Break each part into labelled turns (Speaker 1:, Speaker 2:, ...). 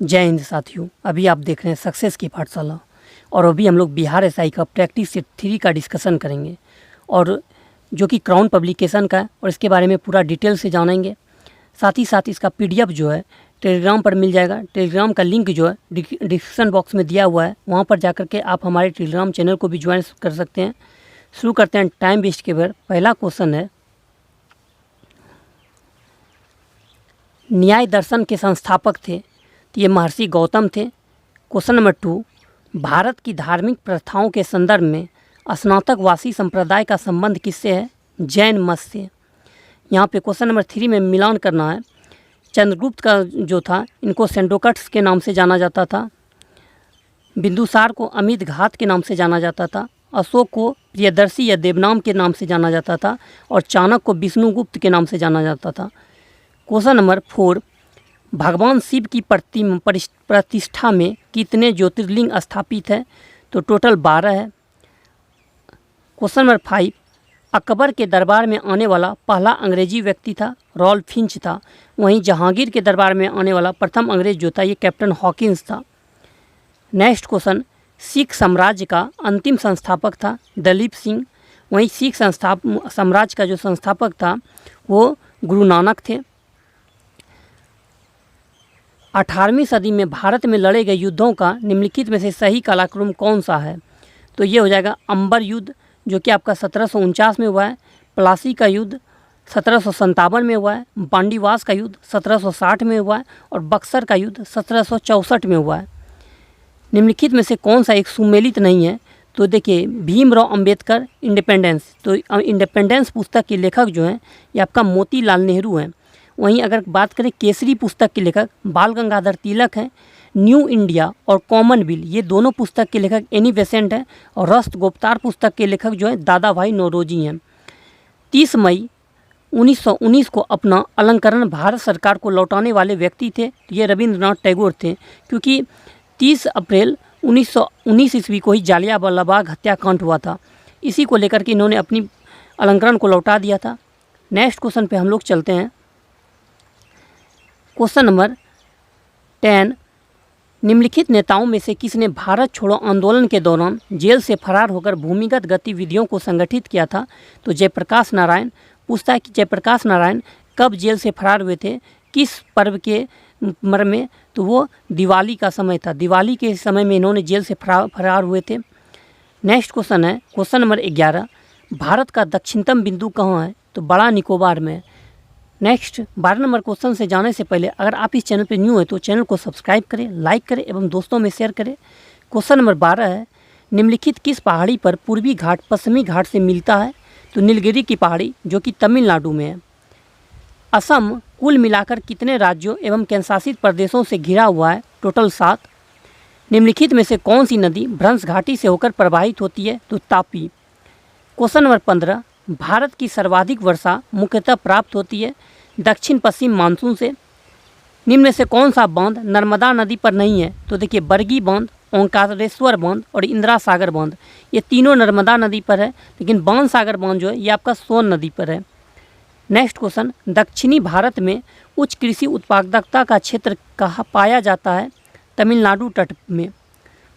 Speaker 1: जय हिंद साथियों, अभी आप देख रहे हैं सक्सेस की पाठशाला और अभी हम लोग बिहार एसआई का प्रैक्टिस सेट 3 का डिस्कशन करेंगे और जो कि क्राउन पब्लिकेशन का है और इसके बारे में पूरा डिटेल से जानेंगे। साथ ही साथ इसका पीडीएफ जो है टेलीग्राम पर मिल जाएगा। टेलीग्राम का लिंक जो है डिस्क्रिप्शन बॉक्स में दिया हुआ है, वहाँ पर जाकर के आप हमारे टेलीग्राम चैनल को भी ज्वाइन कर सकते हैं। शुरू करते हैं टाइम वेस्ट के बगैर। पहला क्वेश्चन है, न्याय दर्शन के संस्थापक थे तो ये महर्षि गौतम थे। क्वेश्चन नंबर 2, भारत की धार्मिक प्रथाओं के संदर्भ में स्नातकवासी संप्रदाय का संबंध किससे है? जैन मत से। यहाँ पे क्वेश्चन नंबर 3 में मिलान करना है। चंद्रगुप्त का जो था, इनको सेंडोकट्स के नाम से जाना जाता था। बिंदुसार को अमित घात के नाम से जाना जाता था। अशोक को प्रियदर्शी या देवनाम के नाम से जाना जाता था और चाणक्य को विष्णुगुप्त के नाम से जाना जाता था। क्वेश्चन नंबर 4, भगवान शिव की प्रतिष्ठा में कितने ज्योतिर्लिंग स्थापित है? तो टोटल 12 है। क्वेश्चन नंबर 5, अकबर के दरबार में आने वाला पहला अंग्रेजी व्यक्ति था, रॉल्फ फिंच था। वहीं जहांगीर के दरबार में आने वाला प्रथम अंग्रेज जो था, ये कैप्टन हॉकिंस था। नेक्स्ट क्वेश्चन, सिख साम्राज्य का अंतिम संस्थापक था दलीप सिंह। वहीं सिख साम्राज्य का जो संस्थापक था वो गुरु नानक थे। 18वीं सदी में भारत में लड़े गए युद्धों का निम्नलिखित में से सही कालक्रम कौन सा है? तो ये हो जाएगा अंबर युद्ध, जो कि आपका 1749 में हुआ है। प्लासी का युद्ध 1757 में हुआ है। बांडीवास का युद्ध 1760 में हुआ है और बक्सर का युद्ध 1764 में हुआ है। निम्नलिखित में से कौन सा एक सुमेलित नहीं है? तो देखिए, भीमराव अंबेडकर इंडिपेंडेंस, तो इंडिपेंडेंस पुस्तक के लेखक जो हैं ये आपका मोतीलाल नेहरू हैं। वहीं अगर बात करें केसरी पुस्तक के लेखक बाल गंगाधर तिलक हैं। न्यू इंडिया और कॉमनवेल्थ ये दोनों पुस्तक के लेखक एनी बेसेंट हैं और रस्त गुप्तार पुस्तक के लेखक जो है दादा भाई नौरोजी हैं। 30 मई 1919 को अपना अलंकरण भारत सरकार को लौटाने वाले व्यक्ति थे, ये रविंद्रनाथ टैगोर थे, क्योंकि 30 अप्रैल 1919 ईस्वी को ही जालियांवाला बाग हत्याकांड हुआ था। इसी को लेकर के इन्होंने अपनी अलंकरण को लौटा दिया था। नेक्स्ट क्वेश्चन पे हम लोग चलते हैं। क्वेश्चन नंबर 10, निम्नलिखित नेताओं में से किसने भारत छोड़ो आंदोलन के दौरान जेल से फरार होकर भूमिगत गतिविधियों को संगठित किया था? तो जयप्रकाश नारायण। पूछता है कि जयप्रकाश नारायण कब जेल से फरार हुए थे, किस पर्व के मर में? तो वो दिवाली का समय था। दिवाली के समय में इन्होंने जेल से फरार हुए थे। नेक्स्ट क्वेश्चन है क्वेश्चन नंबर 11, भारत का दक्षिणतम बिंदु कहाँ है? तो बड़ा निकोबार में। नेक्स्ट 12 नंबर क्वेश्चन से जाने से पहले अगर आप इस चैनल पर न्यू है तो चैनल को सब्सक्राइब करें, लाइक करें एवं दोस्तों में शेयर करें। क्वेश्चन नंबर 12 है, निम्नलिखित किस पहाड़ी पर पूर्वी घाट पश्चिमी घाट से मिलता है? तो नीलगिरी की पहाड़ी, जो कि तमिलनाडु में है। असम कुल मिलाकर कितने राज्यों एवं केंद्रशासित प्रदेशों से घिरा हुआ है? टोटल 7। निम्नलिखित में से कौन सी नदी भ्रंश घाटी से होकर प्रवाहित होती है? तो तापी। क्वेश्चन नंबर 15, भारत की सर्वाधिक वर्षा मुख्यतः प्राप्त होती है दक्षिण पश्चिम मानसून से। निम्न में से कौन सा बांध नर्मदा नदी पर नहीं है? तो देखिए, बरगी बांध, ओंकारेश्वर बांध और इंदिरा सागर बांध, ये तीनों नर्मदा नदी पर है, लेकिन बाण सागर बांध जो है ये आपका सोन नदी पर है। नेक्स्ट क्वेश्चन, दक्षिणी भारत में उच्च कृषि उत्पादकता का क्षेत्र कहाँ पाया जाता है? तमिलनाडु तट में।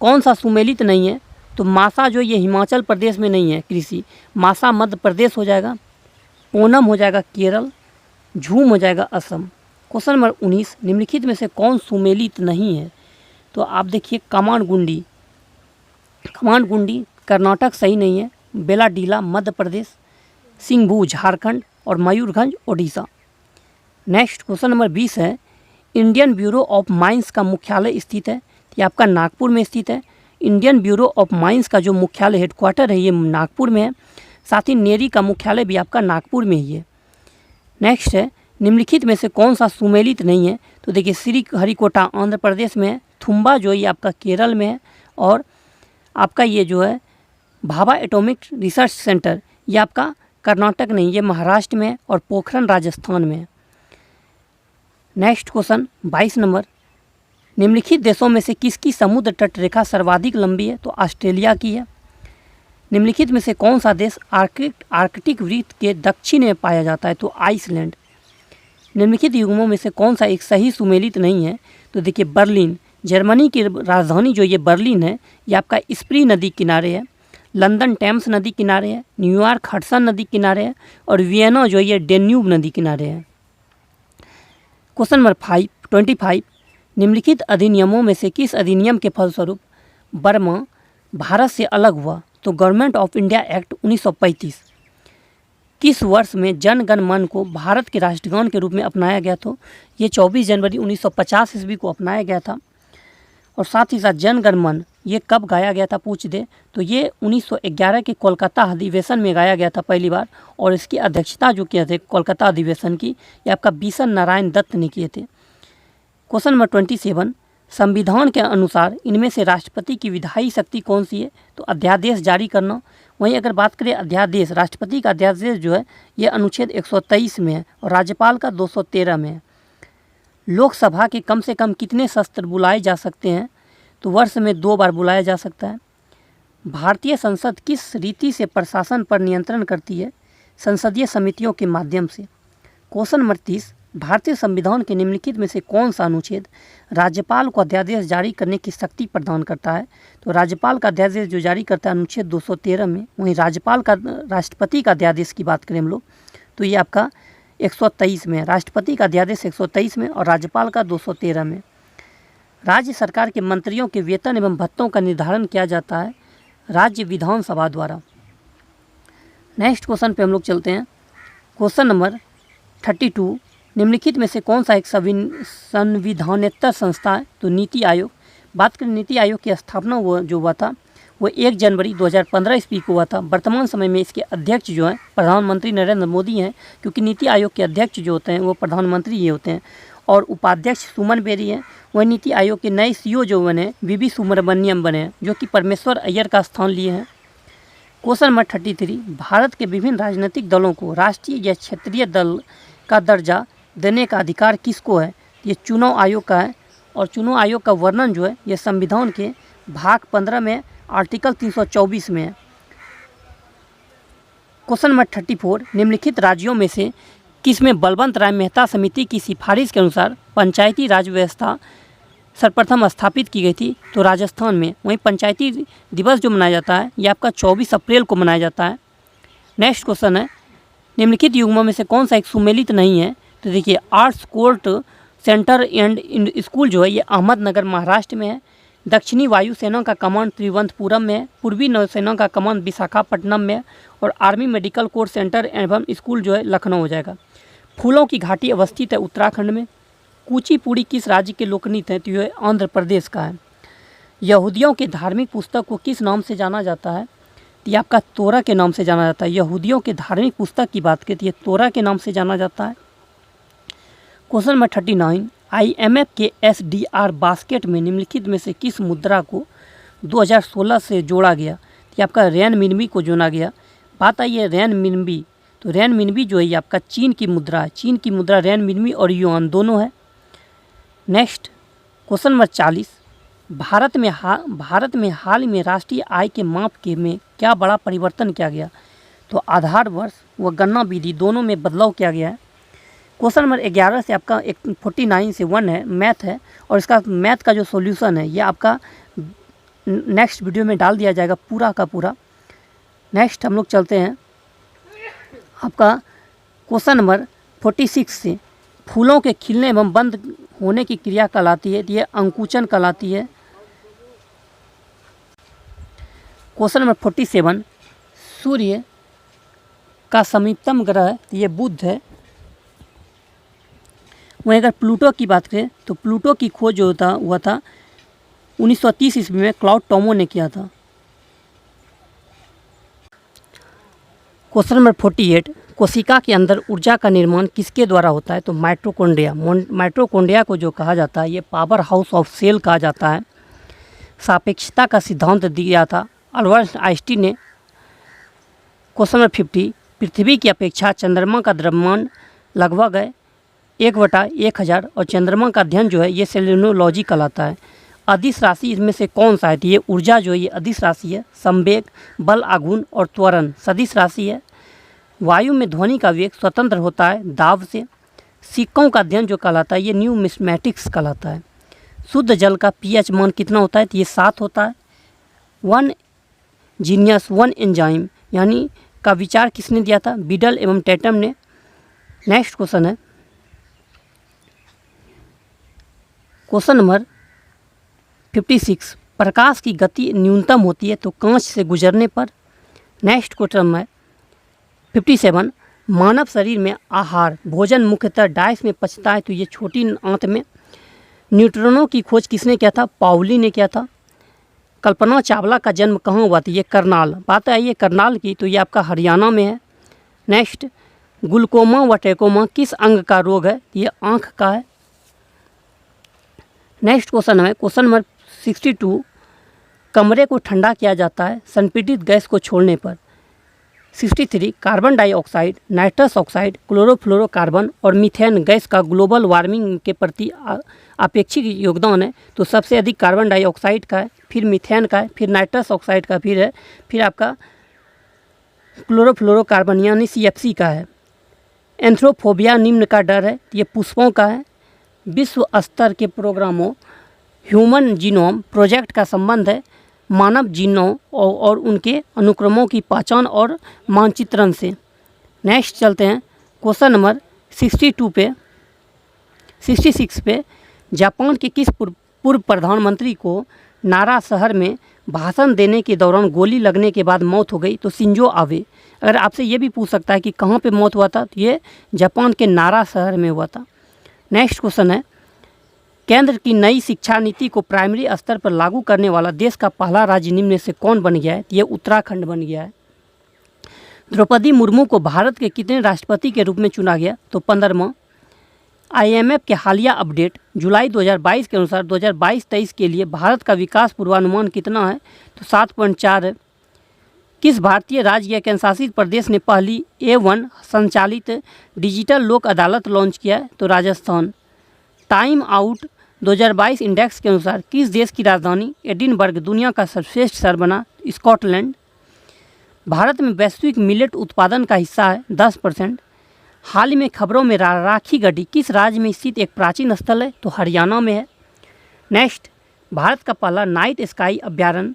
Speaker 1: कौन सा सुमेलित नहीं है? तो मासा जो ये हिमाचल प्रदेश में नहीं है कृषि, मासा मध्य प्रदेश हो जाएगा। ओनम हो जाएगा केरल। झूम हो जाएगा असम। क्वेश्चन नंबर 19, निम्नलिखित में से कौन सुमेलित नहीं है? तो आप देखिए, कमांडगुंडी कर्नाटक सही नहीं है। बेलाडीला मध्य प्रदेश, सिंघभू झारखंड और Mayurbhanj Odisha. Next question number 20 है, इंडियन ब्यूरो ऑफ माइंस का मुख्यालय स्थित है? ये आपका नागपुर में स्थित है। इंडियन ब्यूरो ऑफ माइंस का जो मुख्यालय हेडक्वार्टर है ये नागपुर में है। साथ ही नेरी का मुख्यालय भी आपका नागपुर में ही है। नेक्स्ट है, निम्नलिखित में से कौन सा सुमेलित नहीं है? तो देखिए, श्री हरिकोटा आंध्र प्रदेश में है। थुम्बा जो ये आपका केरल में है और आपका ये जो है भाभा एटॉमिक रिसर्च सेंटर ये आपका कर्नाटक नहीं, ये महाराष्ट्र में है और पोखरण राजस्थान में है। नेक्स्ट क्वेश्चन 22 नंबर, निम्नलिखित देशों में से किसकी समुद्र तट रेखा सर्वाधिक लंबी है? तो ऑस्ट्रेलिया की है। निम्नलिखित में से कौन सा देश आर्कटिक वृत्त के दक्षिण में पाया जाता है? तो आइसलैंड। निम्नलिखित युग्मों में से कौन सा एक सही सुमेलित नहीं है? तो देखिए बर्लिन, जर्मनी की राजधानी जो ये बर्लिन है, ये आपका स्प्री नदी किनारे है। लंदन टेम्स नदी किनारे है। न्यूयॉर्क हडसन नदी किनारे है। और वियना जो ये डेन्यूब नदी किनारे है। क्वेश्चन नंबर 25, निम्नलिखित अधिनियमों में से किस अधिनियम के फलस्वरूप बर्मा भारत से अलग हुआ? तो गवर्नमेंट ऑफ इंडिया एक्ट 1935। किस वर्ष में जन गण मन को भारत के राष्ट्रगान के रूप में अपनाया गया? तो ये 24 जनवरी 1950 ईस्वी को अपनाया गया था। और साथ ही साथ जन गण मन ये कब गाया गया था पूछ दे तो ये 1911 के कोलकाता अधिवेशन में गाया गया था पहली बार। और इसकी अध्यक्षता जो किए थे कोलकाता अधिवेशन की, ये आपका बीसन नारायण दत्त ने किए थे। क्वेश्चन नंबर 27, संविधान के अनुसार इनमें से राष्ट्रपति की विधायी शक्ति कौन सी है? तो अध्यादेश जारी करना। वहीं अगर बात करें अध्यादेश, राष्ट्रपति का अध्यादेश जो है ये अनुच्छेद 123 में है और राज्यपाल का 213 में है। लोकसभा के कम से कम कितने सत्र बुलाए जा सकते हैं? तो वर्ष में 2 बार बुलाया जा सकता है। भारतीय संसद किस रीति से प्रशासन पर नियंत्रण करती है? संसदीय समितियों के माध्यम से। क्वेश्चन नंबर 30, भारतीय संविधान के निम्नलिखित में से कौन सा अनुच्छेद राज्यपाल को अध्यादेश जारी करने की शक्ति प्रदान करता है? तो राज्यपाल का अध्यादेश जो जारी करता है अनुच्छेद 213 में। वहीं राज्यपाल का राष्ट्रपति का अध्यादेश की बात करें हम लोग तो ये आपका 123 में है। राष्ट्रपति का अध्यादेश 123 में और राज्यपाल का 213 में। राज्य सरकार के मंत्रियों के वेतन एवं भत्तों का निर्धारण किया जाता है राज्य विधानसभा द्वारा। नेक्स्ट क्वेश्चन पे हम लोग चलते हैं। क्वेश्चन नंबर 32, निम्नलिखित में से कौन सा एक संविधानेतर संस्था है? तो नीति आयोग। बात करें नीति आयोग की स्थापना जो हुआ था वो 1 जनवरी 2015 ईस्वी को हुआ था। वर्तमान समय में इसके अध्यक्ष जो हैं प्रधानमंत्री नरेंद्र मोदी हैं, क्योंकि नीति आयोग के अध्यक्ष जो होते हैं वो प्रधानमंत्री ही होते हैं। और उपाध्यक्ष सुमन बेरी हैं। वह नीति आयोग के नए सीईओ जो बने वी सुब्रमण्यम बने हैं, जो कि परमेश्वर अय्यर का स्थान लिए हैं। क्वेश्चन नंबर 33, भारत के विभिन्न राजनीतिक दलों को राष्ट्रीय या क्षेत्रीय दल का दर्जा देने का अधिकार किसको है? ये चुनाव आयोग का है। और चुनाव आयोग का वर्णन जो है ये संविधान के भाग 15 में आर्टिकल 324 में है। क्वेश्चन नंबर 34, निम्नलिखित राज्यों में से किसमें बलवंत राय मेहता समिति की सिफारिश के अनुसार पंचायती राज व्यवस्था सर्वप्रथम स्थापित की गई थी? तो राजस्थान में। वहीं पंचायती दिवस जो मनाया जाता है ये आपका 24 अप्रैल को मनाया जाता है। नेक्स्ट क्वेश्चन है, निम्नलिखित युग्मों में से कौन सा एक सुमेलित नहीं है? तो देखिए arts court centre and school जो है ये अहमदनगर महाराष्ट्र में है। दक्षिणी वायुसेना का कमांड त्रिवंतपुरम में है। पूर्वी नौसेना का कमांड विशाखापट्टनम में है। और आर्मी मेडिकल कोर्स सेंटर एवं स्कूल जो है लखनऊ हो जाएगा। फूलों की घाटी अवस्थित है उत्तराखंड में। कुचिपुड़ी किस राज्य के लोकनृत्य है? तो यह आंध्र प्रदेश का है। यहूदियों के धार्मिक पुस्तक को किस नाम से जाना जाता है? तो ये आपका तोरा के नाम से जाना जाता है। यहूदियों के धार्मिक पुस्तक की बात करें तो ये तोरा के नाम से जाना जाता है। क्वेश्चन नंबर 39, IMF के SDR बास्केट में निम्नलिखित में से किस मुद्रा को 2016 से जोड़ा गया? ये आपका रेनमिनबी को जोड़ा गया। बात आई है रेनमिनबी, तो रेनमिनबी जो है ये आपका चीन की मुद्रा है। चीन की मुद्रा रेनमिनबी और युआन दोनों है। नेक्स्ट क्वेश्चन नंबर 40, भारत में हाल में राष्ट्रीय आय के माप के में क्या बड़ा परिवर्तन किया गया? तो आधार वर्ष व गणना विधि दोनों में बदलाव किया गया है। क्वेश्चन नंबर 11 से आपका 49 से 1 है, मैथ है। और इसका मैथ का जो सॉल्यूशन है ये आपका नेक्स्ट वीडियो में डाल दिया जाएगा पूरा का पूरा। नेक्स्ट हम लोग चलते हैं आपका क्वेश्चन नंबर 46 से, फूलों के खिलने एवं बंद होने की क्रिया कहलाती है? ये अंकुचन कहलाती है। क्वेश्चन नंबर 47, सूर्य का समीपतम ग्रह है तो ये बुध है। वहीं अगर प्लूटो की बात करें तो प्लूटो की खोज जो हुआ था 1930 ईस्वी में क्लाउड टॉमो ने किया था। क्वेश्चन नंबर 48, कोशिका के अंदर ऊर्जा का निर्माण किसके द्वारा होता है? तो माइटोकॉन्ड्रिया। माइटोकॉन्ड्रिया को जो कहा जाता है ये पावर हाउस ऑफ सेल कहा जाता है। सापेक्षता का सिद्धांत दिया था अल्बर्ट आइंस्टीन ने। क्वेश्चन नंबर 50, पृथ्वी की अपेक्षा चंद्रमा का द्रव्यमान लगभग है 1/1000 और चंद्रमा का अध्ययन जो है ये सेलेनोलॉजी कहलाता है। अदिश राशि इसमें से कौन सा है? तो ये ऊर्जा जो है ये अदिश राशि है। संवेग, बल, आघूर्ण और त्वरण सदिश राशि है। वायु में ध्वनि का वेग स्वतंत्र होता है दाब से। सिक्कों का अध्ययन जो कहलाता है ये न्यूमिस्मैटिक्स कहलाता है। शुद्ध जल का पीएच मान कितना होता है? तो ये 7 होता है। वन जीनियस वन एंजाइम यानी का विचार किसने दिया था? बिडल एवं टेटम ने। नेक्स्ट क्वेश्चन है क्वेश्चन नंबर 56, प्रकाश की गति न्यूनतम होती है तो कांच से गुजरने पर। नेक्स्ट क्वेश्चन है 57, मानव शरीर में आहार भोजन मुख्यतः डाइस में पचता है तो ये छोटी आंत में। न्यूट्रॉनों की खोज किसने किया था? पाउली ने किया था। कल्पना चावला का जन्म कहाँ हुआ था? ये करनाल। बात है ये करनाल की, तो ये आपका हरियाणा में है। नेक्स्ट, ग्लूकोमा व ट्रैकोमा किस अंग का रोग है? ये आँख का है। नेक्स्ट क्वेश्चन है क्वेश्चन नंबर 62, कमरे को ठंडा किया जाता है संपीड़ित गैस को छोड़ने पर। 63, carbon dioxide, nitrous oxide, chlorofluorocarbon और मीथेन गैस का ग्लोबल वार्मिंग के प्रति अपेक्षित योगदान है तो सबसे अधिक कार्बन डाइऑक्साइड का है, फिर मीथेन का है, फिर नाइट्रस ऑक्साइड का फिर आपका क्लोरोफ्लोरोकार्बन यानी CFC का है। एंथ्रोफोबिया निम्न का डर है, ये पुष्पों का है। विश्व स्तर के प्रोग्रामों ह्यूमन जीनोम प्रोजेक्ट का संबंध है मानव जीनों और उनके अनुक्रमों की पहचान और मानचित्रण से। नेक्स्ट चलते हैं क्वेश्चन नंबर 66 पे, जापान के किस पूर्व प्रधानमंत्री को नारा शहर में भाषण देने के दौरान गोली लगने के बाद मौत हो गई? तो शिंजो आबे। अगर आपसे ये भी पूछ सकता है कि कहाँ पे मौत हुआ था, तो ये जापान के नारा शहर में हुआ था। नेक्स्ट क्वेश्चन है, केंद्र की नई शिक्षा नीति को प्राइमरी स्तर पर लागू करने वाला देश का पहला राज्य निम्न में से कौन बन गया है? ये उत्तराखंड बन गया है। द्रौपदी मुर्मू को भारत के कितने राष्ट्रपति के रूप में चुना गया? तो 15वां। IMF के हालिया अपडेट जुलाई 2022 के अनुसार 2022-23 के लिए भारत का विकास पूर्वानुमान कितना है? तो 7.4 है। किस भारतीय राज्य या केंद्रशासित प्रदेश ने पहली A1 संचालित डिजिटल लोक अदालत लॉन्च किया है? तो राजस्थान। टाइम आउट 2022 इंडेक्स के अनुसार किस देश की राजधानी एडिनबर्ग दुनिया का सर्वश्रेष्ठ शहर बना? स्कॉटलैंड। भारत में वैश्विक मिलेट उत्पादन का हिस्सा है 10%। हाल ही में खबरों में राखी गढ़ी किस राज्य में स्थित एक प्राचीन स्थल है? तो हरियाणा में है। नेक्स्ट, भारत का पहला नाइट स्काई अभ्यारण्य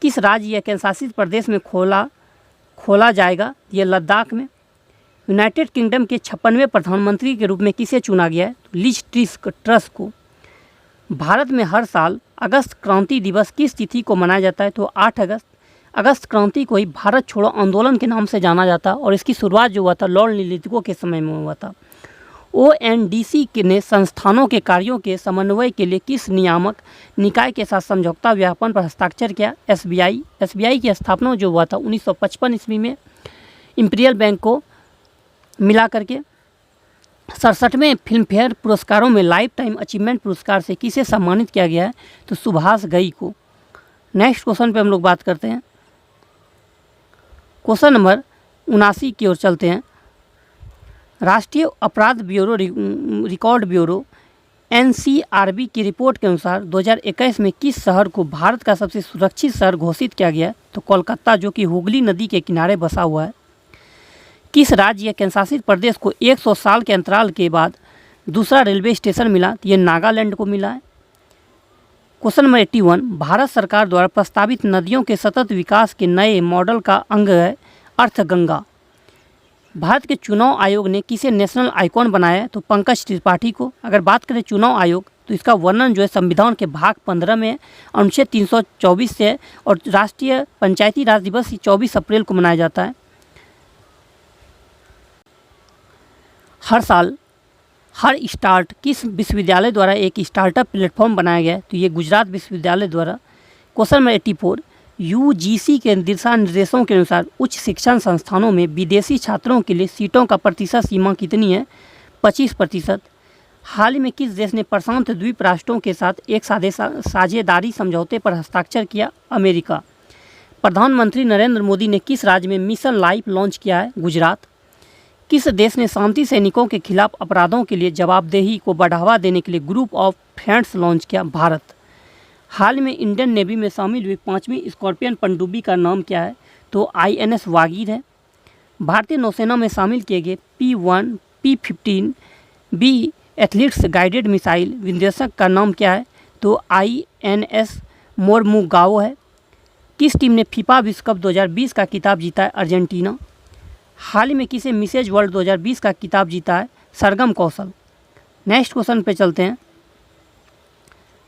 Speaker 1: किस राज्य या केंद्रशासित प्रदेश में खोला जाएगा? ये लद्दाख में। यूनाइटेड किंगडम के 56वें प्रधानमंत्री के रूप में किसे चुना गया है? तो लिज ट्रस को। भारत में हर साल अगस्त क्रांति दिवस किस तिथि को मनाया जाता है? तो 8 अगस्त। अगस्त क्रांति को ही भारत छोड़ो आंदोलन के नाम से जाना जाता और इसकी शुरुआत जो हुआ था लॉर्ड लिलिथगो के समय में हुआ था। ONDC ने संस्थानों के कार्यों के समन्वय के लिए किस नियामक निकाय के साथ समझौता ज्ञापन पर हस्ताक्षर किया? SBI की स्थापना जो हुआ था 1955 ईस्वी में। इंपीरियल बैंक को मिला करके 67वें फिल्म फेयर पुरस्कारों में लाइफ टाइम अचीवमेंट पुरस्कार से किसे सम्मानित किया गया है? तो सुभाष घई को। नेक्स्ट क्वेश्चन पे हम लोग बात करते हैं। क्वेश्चन नंबर 79 की ओर चलते हैं। राष्ट्रीय अपराध ब्यूरो रिकॉर्ड ब्यूरो NCRB की रिपोर्ट के अनुसार 2021 में किस शहर को भारत का सबसे सुरक्षित शहर घोषित किया गया? तो कोलकाता, जो कि हुगली नदी के किनारे बसा हुआ है। किस राज्य या केंद्रशासित प्रदेश को 100 साल के अंतराल के बाद दूसरा रेलवे स्टेशन मिला? तो ये नागालैंड को मिला है। क्वेश्चन नंबर 81, भारत सरकार द्वारा प्रस्तावित नदियों के सतत विकास के नए मॉडल का अंग है अर्थगंगा। भारत के चुनाव आयोग ने किसे नेशनल आइकॉन बनाया है? तो पंकज त्रिपाठी को। अगर बात करें चुनाव आयोग तो इसका वर्णन जो है संविधान के भाग 15 में अनुच्छेद 324 से है और राष्ट्रीय पंचायती राज दिवस 24 अप्रैल को मनाया जाता है। हर साल हर स्टार्ट किस विश्वविद्यालय द्वारा एक स्टार्टअप प्लेटफॉर्म बनाया गया है? तो ये गुजरात विश्वविद्यालय द्वारा। क्वेश्चन नंबर 84, UGC के दिशा निर्देशों के अनुसार उच्च शिक्षण संस्थानों में विदेशी छात्रों के लिए सीटों का प्रतिशत सीमा कितनी है? 25%। हाल ही में किस देश ने प्रशांत द्वीप राष्ट्रों के साथ एक साझेदारी समझौते पर हस्ताक्षर किया? अमेरिका। प्रधानमंत्री नरेंद्र मोदी ने किस राज्य में मिशन लाइफ लॉन्च किया है? गुजरात। किस देश ने शांति सैनिकों के खिलाफ अपराधों के लिए जवाबदेही को बढ़ावा देने के लिए ग्रुप ऑफ फ्रेंड्स लॉन्च किया? भारत। हाल में इंडियन नेवी में शामिल हुई 5वीं स्कॉर्पियन पनडुब्बी का नाम क्या है? तो INS वागीर है। भारतीय नौसेना में शामिल किए गए P1, P-15 B athletes guided missile विध्वंसक का नाम क्या है? तो INS मोरमुगाओ है। किस टीम ने फीफा विश्व कप 2020 का खिताब जीता है? अर्जेंटीना। हाल ही में किसे मिसेज वर्ल्ड 2020 का खिताब जीता है? सरगम कौशल। नेक्स्ट क्वेश्चन पे चलते हैं।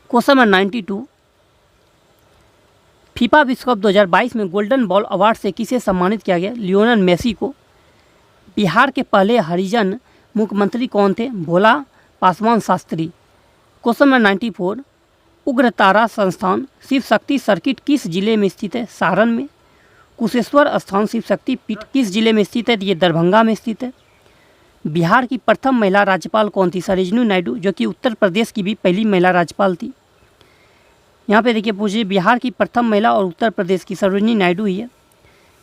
Speaker 1: क्वेश्चन नंबर 92, फीफा विश्व कप 2022 में गोल्डन बॉल अवार्ड से किसे सम्मानित किया गया? लियोनेल मेसी को। बिहार के पहले हरिजन मुख्यमंत्री कौन थे? भोला पासवान शास्त्री। क्वेश्चन नंबर 94, उग्रतारा संस्थान शिव शक्ति सर्किट किस जिले में स्थित है? सारण में। कुशेश्वर स्थान शिव शक्ति पीठ किस जिले में स्थित है? ये दरभंगा में स्थित है। बिहार की प्रथम महिला राज्यपाल कौन थी? सरोजिनी नायडू, जो कि उत्तर प्रदेश की भी पहली महिला राज्यपाल थी। यहाँ पे देखिए पूछिए, बिहार की प्रथम महिला और उत्तर प्रदेश की सरोजिनी नायडू ही है।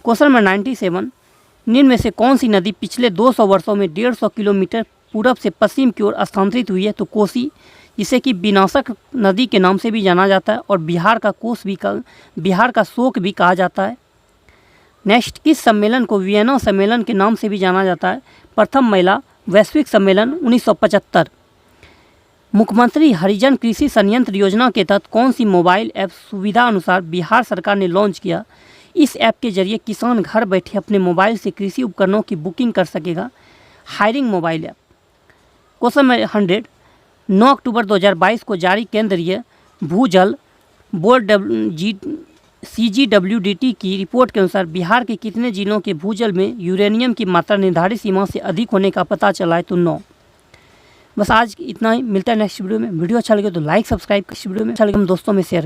Speaker 1: क्वेश्चन नंबर 97, निम्न में से कौन सी नदी पिछले 200 वर्षों में 150 किलोमीटर पूरब से पश्चिम की ओर स्थानांतरित हुई है? तो कोसी, जिसे कि विनाशक नदी के नाम से भी जाना जाता है और बिहार का शोक भी कहा जाता है। नेक्स्ट, किस सम्मेलन को वियना सम्मेलन के नाम से भी जाना जाता है? प्रथम महिला वैश्विक सम्मेलन 1975। मुख्यमंत्री हरिजन कृषि संयंत्र योजना के तहत कौन सी मोबाइल ऐप सुविधा अनुसार बिहार सरकार ने लॉन्च किया? इस ऐप के जरिए किसान घर बैठे अपने मोबाइल से कृषि उपकरणों की बुकिंग कर सकेगा। Hiring mobile app. Question number 100, 9 अक्टूबर 2022 को जारी केंद्रीय भूजल बोर्ड CGWDT की रिपोर्ट के अनुसार बिहार के कितने जिलों के भूजल में यूरेनियम की मात्रा निर्धारित सीमा से अधिक होने का पता चला है? तो 9। बस आज इतना ही, मिलता है नेक्स्ट वीडियो में। वीडियो अच्छा लगे तो लाइक सब्सक्राइब, वीडियो में अच्छा लगे हम दोस्तों में शेयर।